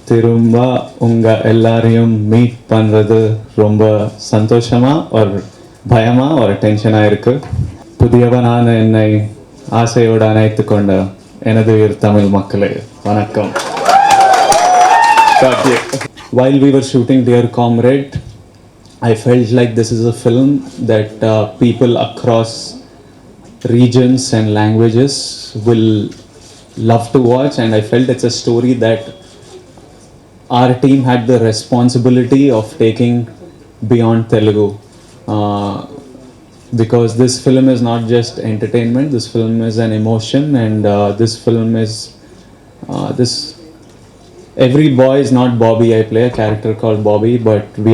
திரும்ப உங்க எல்லாரையும் மீட் பண்றது ரொம்ப சந்தோஷமா ஒரு பயமா ஒரு டென்ஷனா இருக்கு. புதியவனான என்னை ஆசையோடு அணைத்து கொண்ட எனது தமிழ் மக்களே வணக்கம். While we were shooting Dear Comrade, I felt like this is a film that people across regions and languages will love to watch, and I felt it's a story that our team had the responsibility of taking beyond Telugu, because this film is not just entertainment, this film is an emotion, and this film is this every boy is not Bobby. I play a character called Bobby, but we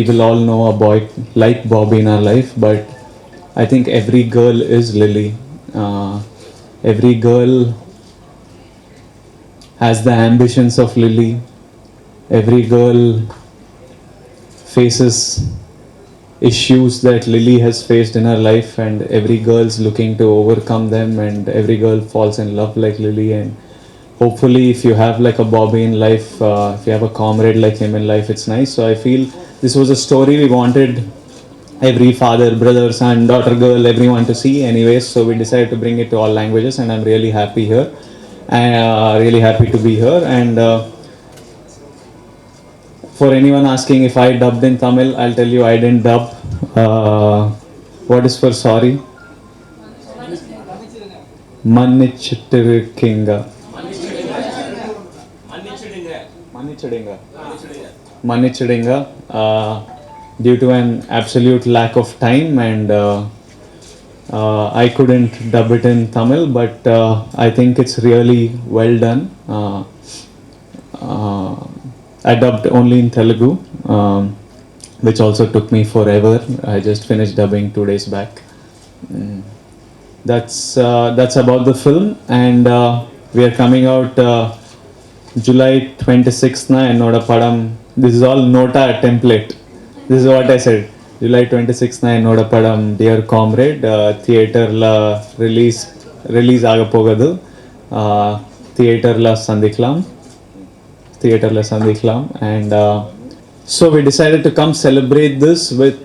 will all know a boy like Bobby in our life, but I think every girl is Lily. Every girl has the ambitions of Lily. Every girl faces issues that Lily has faced in her life, and every girl's looking to overcome them, and every girl falls in love like Lily. And hopefully if you have like a Bobby in life, if you have a comrade like him in life, it's nice. So I feel this was a story we wanted every father, brother, son, daughter, girl, everyone to see anyways, so we decided to bring it to all languages, and I'm really happy here. Really happy to be here. And for anyone asking if I dubbed in Tamil, I'll tell you I didn't dub. What is for sorry? Mannichittirukkinga. Mannichidinga. Due to an absolute lack of time, and I couldn't dub it in Tamil, but I think it's really well done. I dubbed only in Telugu, which also took me forever. I just finished dubbing 2 days back. That's about the film, and we are coming out July 26th na ennoda padam. This is all nota template. This is what I said. July 26th na ennoda padam Dear Comrade theater la release agapogadu. Theater la Sandiklam, and so we decided to come celebrate this with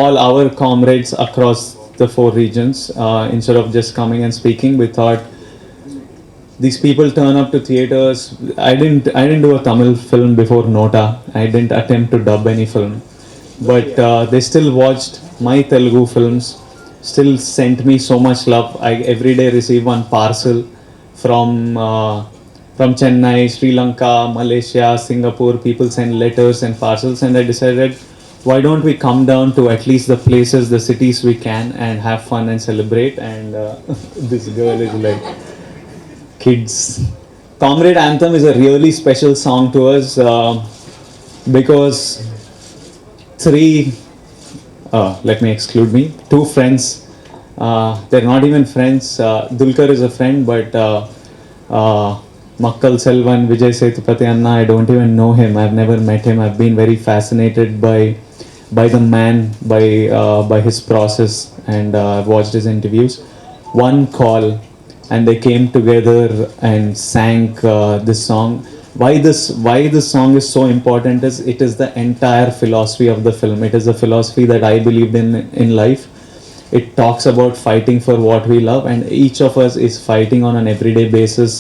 all our comrades across the 4 regions. Instead of just coming and speaking, we thought these people turn up to theaters. I didn't do a Tamil film before Nota. I didn't attempt to dub any film, but they still watched my Telugu films, still sent me so much love. I every day receive one parcel from Chennai, Sri Lanka, Malaysia, Singapore. People send letters and parcels, and I decided, why don't we come down to at least the places, the cities we can, and have fun and celebrate. And this girl is like, kids. Comrade Anthem is a really special song to us, because let me exclude me, 2 friends, they're not even friends. Dulkar is a friend, but Makkal Selvan, Vijay Sethupathi Anna, I don't even know him. I've never met him. I've been very fascinated by the man, by his process, and I've watched his interviews. One call, and they came together and sang this song. Why this song is so important is it is the entire philosophy of the film. It is a philosophy that I believed in life. It talks about fighting for what we love, and each of us is fighting on an everyday basis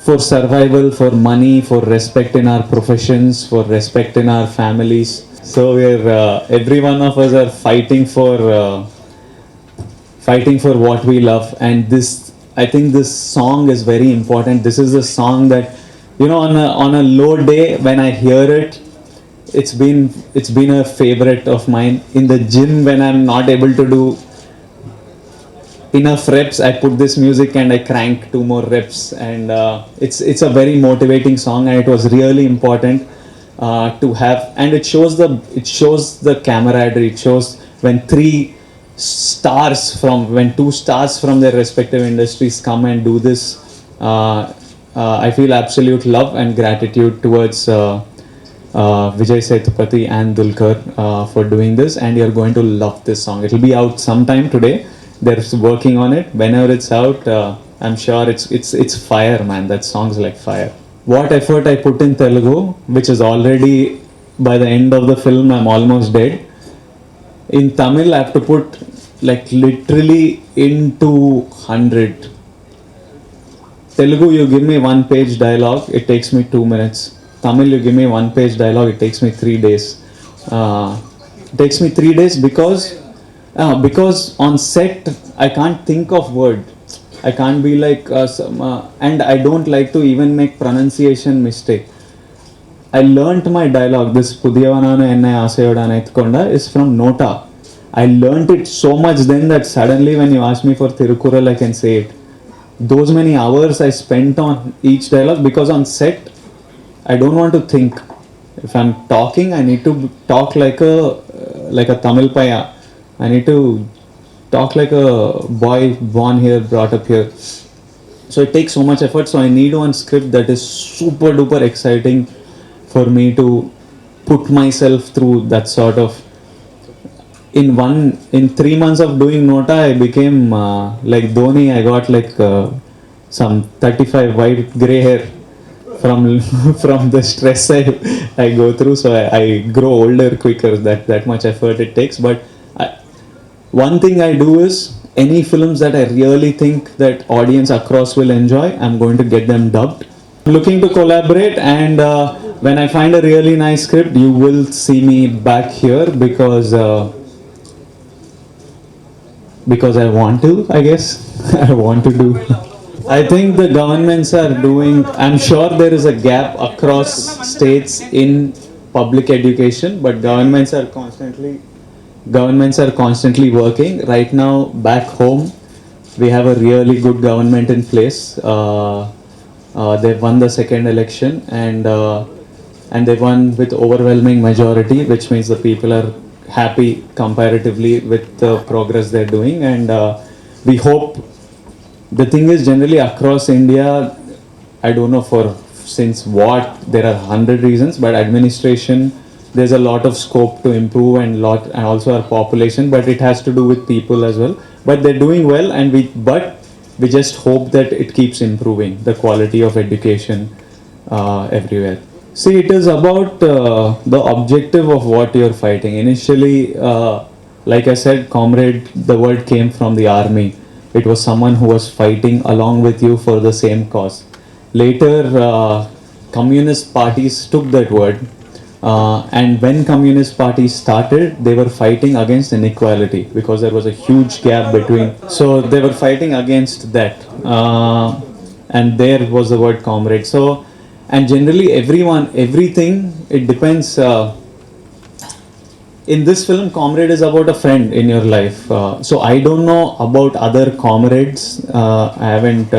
for survival, for money, for respect in our professions, for respect in our families. So we're every one of us are fighting for what we love. And I think this song is very important. This is a song that, on a low day when I hear it, it's been a favorite of mine. In the gym, when I'm not able to do enough reps, I put this music and I crank 2 more reps, and it's a very motivating song, and it was really important to have. And it shows the camaraderie. It shows when 2 stars from their respective industries come and do this. I feel absolute love and gratitude towards Vijay Sethupathi and Dulkar for doing this, and you're going to love this song. It will be out sometime today. They're working on it. Whenever it's out, I'm sure it's fire, man. That song's like fire. what effort I put in Telugu, which is already by the end of the film I'm almost dead. In Tamil I have to put like literally into 100. Telugu you give me 1 page dialogue, it takes me 2 minutes. Tamil you give me 1 page dialogue, it takes me 3 days. It takes me 3 days because on set I can't think of word. I can't be like and I don't like to even make pronunciation mistake. I learnt my dialogue, this Pudiyavananu Ennai Asayodan Aithukonda is from Nota. I learnt it so much then that suddenly when you ask me for Thirukural I can say it. Those many hours I spent on each dialogue, because on set I don't want to think. If I'm talking I need to talk like a Tamil paya. I need to talk like a boy born here, brought up here. So it takes so much effort. So I need one script that is super duper exciting for me to put myself through that sort of. In 3 months of doing Nota, I became like Dhoni. I got like some 35 white gray hair from from the stress I go through. So I grow older quicker. That much effort it takes. But one thing I do is any films that I really think that audience across will enjoy, I'm going to get them dubbed. I'm looking to collaborate, and when I find a really nice script, you will see me back here because I want to, I guess. I want to do. I think the governments are doing, I'm sure there is a gap across states in public education, but governments are constantly working. Right now, back home, we have a really good government in place. They've won the second election, and they won with overwhelming majority, which means the people are happy comparatively with the progress they're doing. And we hope, the thing is generally across India, I don't know since what, there are 100 reasons, but administration, there's a lot of scope to improve, and also our population, but it has to do with people as well. But they're doing well, and we just hope that it keeps improving the quality of education everywhere. See, it is about the objective of what you're fighting. Initially, like I said, Comrade, the word came from the army. It was someone who was fighting along with you for the same cause. Later, communist parties took that word, and when communist parties started, they were fighting against inequality because there was a huge gap between. So they were fighting against that, and there was the word comrade. So, and generally everything, it depends. In this film, Comrade is about a friend in your life. So I don't know about other comrades. I haven't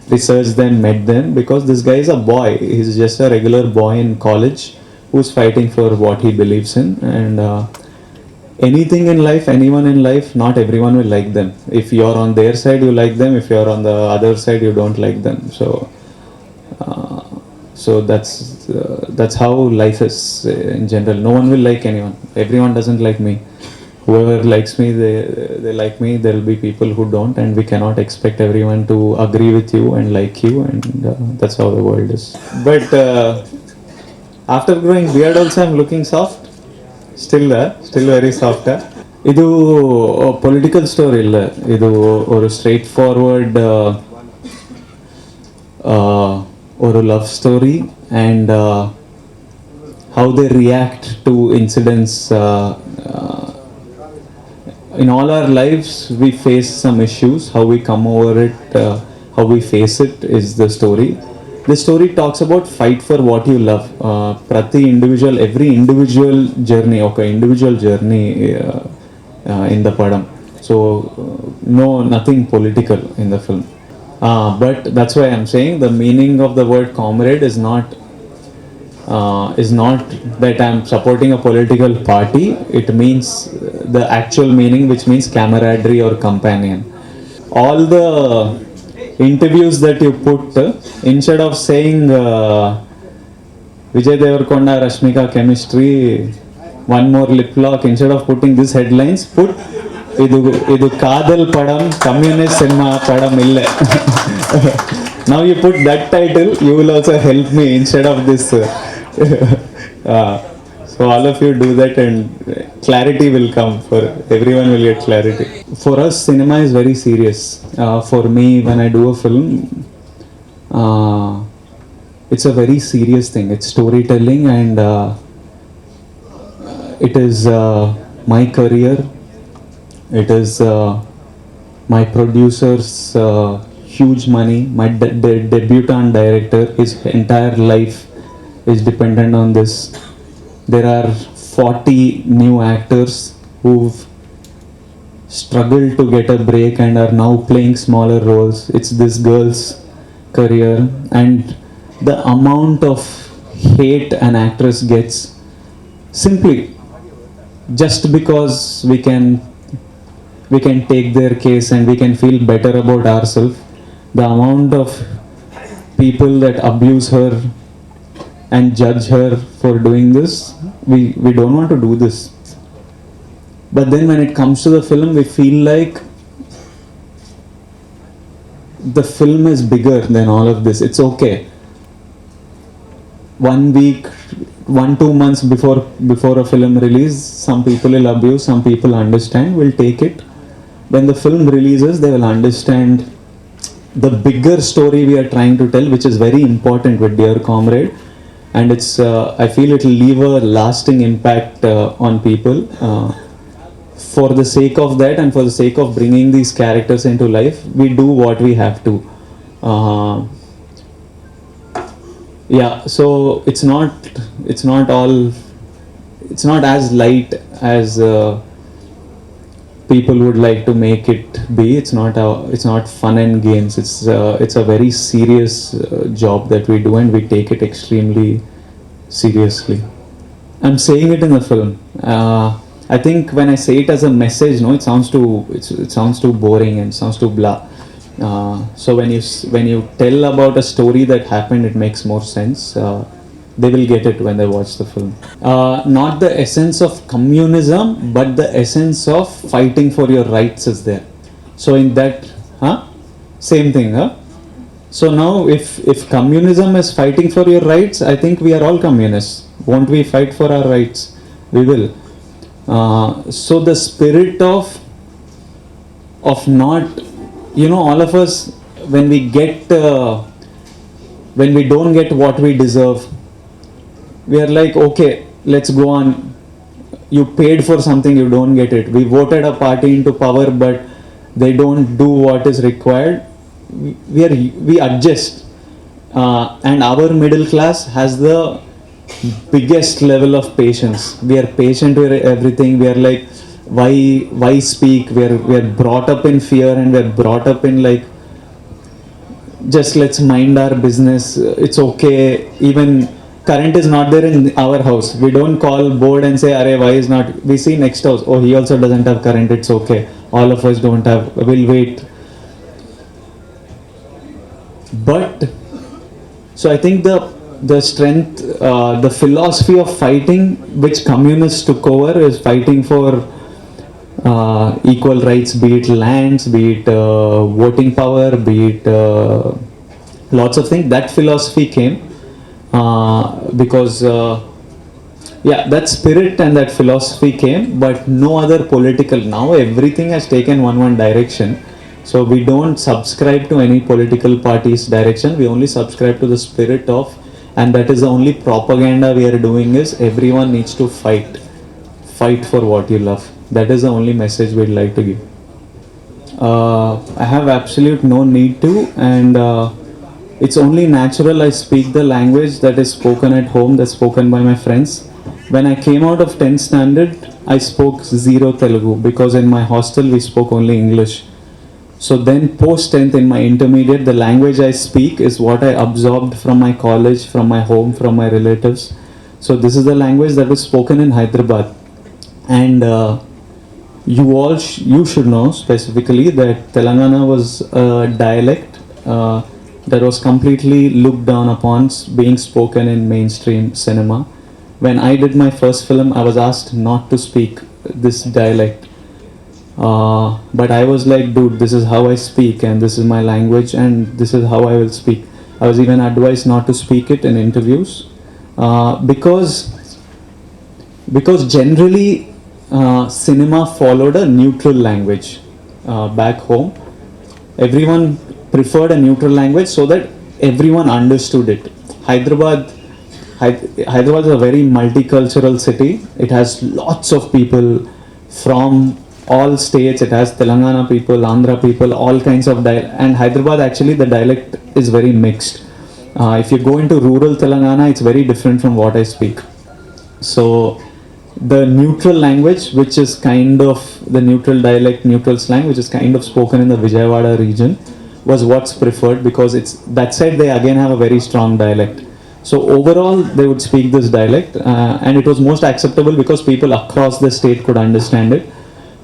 researched them, met them, because this guy is a boy. He's just a regular boy in college who's fighting for what he believes in. And anything in life, anyone in life, not everyone will like them. If you're on their side, you like them. If you're on the other side, you don't like them. So that's how life is in general. No one will like anyone. Everyone doesn't like me. Whoever likes me, they like me. There will be people who don't, and we cannot expect everyone to agree with you and like you, and that's how the world is. But after growing beard also, I'm looking soft. Still very soft. ಇದು political story ಇಲ್ಲ, ಇದು ஒரு straight forward or a love story, and how they react to incidents. In all our lives we face some issues. How we come over it, how we face it is the story. The story talks about fight for what you love. Every individual journey, okay, individual journey in the padam. So no, nothing political in the film. But that's why I'm saying the meaning of the word comrade is not that I'm supporting a political party. It means the actual meaning, which means camaraderie or companion. All the interviews that you put, instead of saying Vijay Devarkonda Rashmika chemistry, one more lip lock, instead of putting these headlines, put ಇದು Kaadhal ಪಡಂ communist cinema ಪಡಂ ಇಲ್ಲ. Now you put that title, you will also help me instead of this. So all of you do that, and clarity will come. For everyone will get clarity. For us, cinema is very serious. For me, when I do a film, it's a very serious thing. It's storytelling, and it is my career. It is my producer's huge money. My debutant director, his entire life is dependent on this. There are 40 new actors who've struggled to get a break and are now playing smaller roles. It's this girl's career, and the amount of hate an actress gets simply just because we can take their case and we can feel better about ourselves. The amount of people that abuse her and judge her for doing this, we don't want to do this. But then when it comes to the film, we feel like the film is bigger than all of this. It's okay. 1 week, 1-2 months before a film release, some people will abuse, some people understand, will take it. When the film releases, they will understand the bigger story we are trying to tell, which is very important with Dear Comrade. And it's I feel it will leave a lasting impact on people. For the sake of that, and for the sake of bringing these characters into life, we do what we have to. Yeah, so it's not as light as people would like to make it be. It's not fun and games. It's a very serious job that we do, and we take it extremely seriously. I'm saying it in the film. I think when I say it as a message, no, it sounds too boring and sounds too blah. So when you tell about a story that happened, it makes more sense. They will get it when they watch the film. Not the essence of communism, but the essence of fighting for your rights is there. So in that, same thing, So now if communism is fighting for your rights, I think we are all communists. Won't we fight for our rights? We will. So the spirit of not, all of us, when we don't get what we deserve, we are like, okay, let's go on. You paid for something, you don't get it. We voted a party into power, but they don't do what is required. We adjust, and our middle class has the biggest level of patience. We are patient with everything. We are like, why speak? We are brought up in fear, and we are brought up in like, just let's mind our business. It's okay. Even current is not there in our house, we don't call board and say, "Arey, why is not?" We see next house, oh, he also doesn't have current. It's okay. All of us don't have. We'll wait. But so I think the strength, the philosophy of fighting, which communists took over, is fighting for equal rights, be it lands, be it voting power, be it lots of things. That philosophy came because that spirit and that philosophy came, but no other political. Now everything has taken one direction. So we don't subscribe to any political party's direction. We only subscribe to the spirit of, and that is the only propaganda we are doing, is everyone needs to fight for what you love. That is the only message we'd like to give. I have absolute no need to, and it's only natural. I speak the language that is spoken at home, that's spoken by my friends. When I came out of 10th standard, I spoke zero Telugu, because in my hostel we spoke only English. So then post 10th, in my intermediate, the language I speak is what I absorbed from my college, from my home, from my relatives. So this is the language that was spoken in Hyderabad. And you should know specifically that Telangana was a dialect that was completely looked down upon, being spoken in mainstream cinema. When I did my first film, I was asked not to speak this dialect. But I was like, dude, this is how I speak, and this is my language, and this is how I will speak. I was even advised not to speak it in interviews, because generally cinema followed a neutral language back home. Everyone preferred a neutral language so that everyone understood it. Hyderabad, Hyderabad is a very multicultural city. It has lots of people from all states. It has Telangana people, Andhra people, all kinds of and Hyderabad actually the dialect is very mixed. If you go into rural Telangana, it's very different from what I speak. So the neutral language, which is kind of the neutral dialect, neutral slang, which is kind of spoken in the Vijayawada region, was what's preferred, because it's that side they again have a very strong dialect. So overall they would speak this dialect, and it was most acceptable because people across the state could understand it.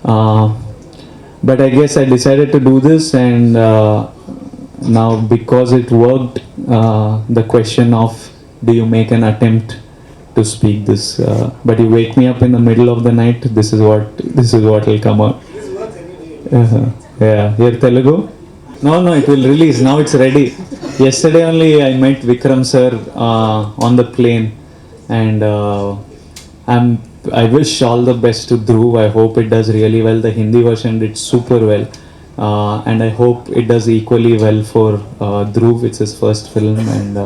But I guess I decided to do this, and now because it worked, the question of do you make an attempt to speak this, but you wake me up in the middle of the night, this is what will come out. Yeah, here Telugu. No, it will release. Now it's ready. Yesterday only I met Vikram sir on the plane, and I wish all the best to Dhruv. I hope it does really well. The Hindi version did super well, and I hope it does equally well for Dhruv. It's his first film, and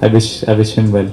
I wish him well.